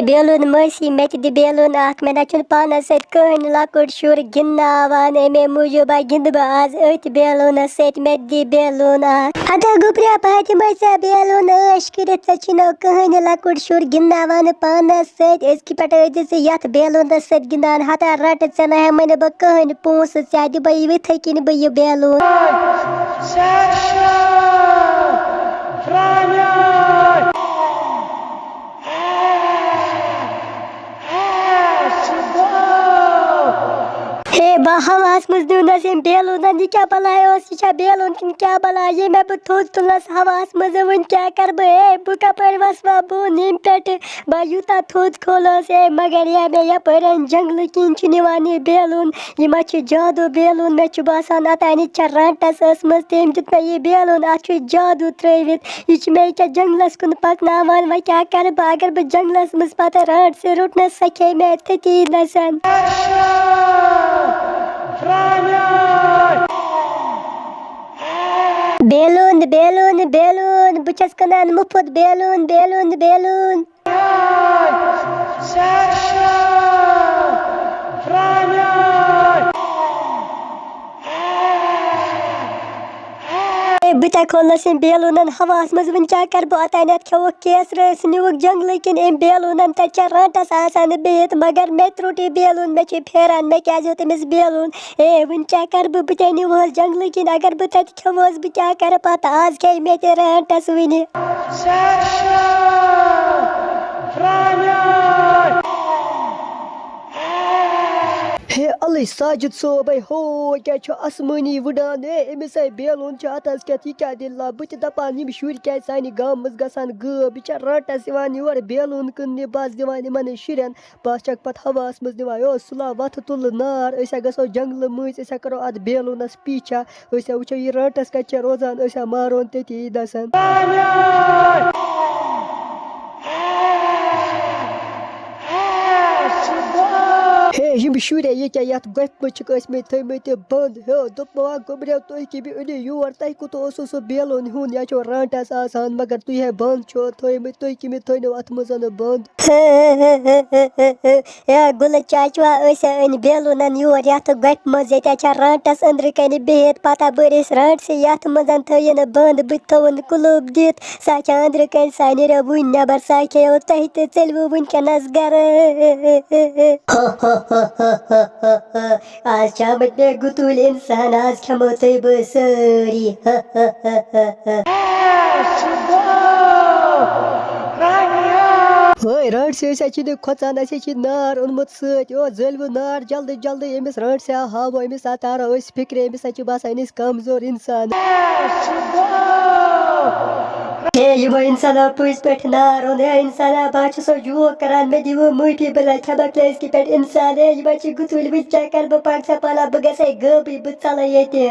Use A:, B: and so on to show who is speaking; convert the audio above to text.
A: balloon मसी मे दि balloon मे न पानस सत कहन लकुट शुर गिंदावान अमे मूजूब गिंद बह आज अथ बेलून सत मे दि बेलून हता गुप्रिया फातिमा सा बेलून ऐश करित नो कहन लकुट शुर गिंदावान पानस सत पे यथ बेलून सत गिंदान हता रट ऐ ना मन बह कहन पोस चा दि बह इथे किन बह यह बेलून हवास मज दुनस बेलून यह क्या बला यह बेलून कि क्या बला ये मे बह थोद तुलस हवास मज वन क्या कर बह कप वस बोन यम पे बह यूता थोद खोलस मगर ये मे यपर जंगल किन यह बेलून यह जादू बेलून मे बासान अतान रटस मज तम दित मे यह बेलून अत जादू त्रवित यह मे क्या जंगलस कुन पकनावान वह क्या कर बह अगर बह जंगलस मज पत रट से रुटनस सखे मे तती नसन बेलून बेलून बेलून बस कनान मुफ्त बेलून बेलून बेलून बह खोलस बेलून हवास मज वन क्या कर बह अतान खेवुक केसर नुक जंगल किन अम बेलून तत रटस आसान बिहित मगर मे त्रुट यह बेलून मे फेरान मे क्या तमिस बेलून वन क्या कर बह नुहस जंगल किन अगर बह तत खेवस बह क्या कर पत आज खे मे रटस वन
B: हे अल साजिद सोब हो क्या आसमानी वुडान अमिस बेलून अतस क्या दिल्ला बह दपान यम शुर क्या सान गाम मज गसान गब यह रटस योर बेलून कन्न बस दिवान इन शुरन बस पत हवास मज दिवान सुला वथ तुल नार गो जंगल मज करो अत बेलूनस पीछा वो यह रटस कत रोजान मारोन तती दसन यम शुर ये गफ मे थमत बंद दोप गुब्रियो तुम कि अनु योर तह कुत सह बेलून हून यह रटस आसान मगर तुह बंद थमत तुम कि थो अत मज बंद
A: गुल चाचवा अन बेलून योर ये गफ मज रटस अंदर कन बिहित पता बरिस रट से ये मज थन बंद बह थवन कुलूब दित सा अंदर कन सा नीर वन नबर सा खेो तह तो चलव वनकनस गर आज आमत मे गुतूल इंसान आज खमो तुम बह सारी
B: रट से खोचान नार ओनमुत सलव नार जल्दी जल्दी अमिस रट से हावो अमिस तारो फिक्र अमिस बसान कमजोर इंसान
A: यह इंसान पज पे नार ओन इंसान बह सो जोक करान मे दिवो माफी बह खबक पे इंसान यह गुतूल वह क्या कर बह पक सा पाला बह गई गबी बह चल ये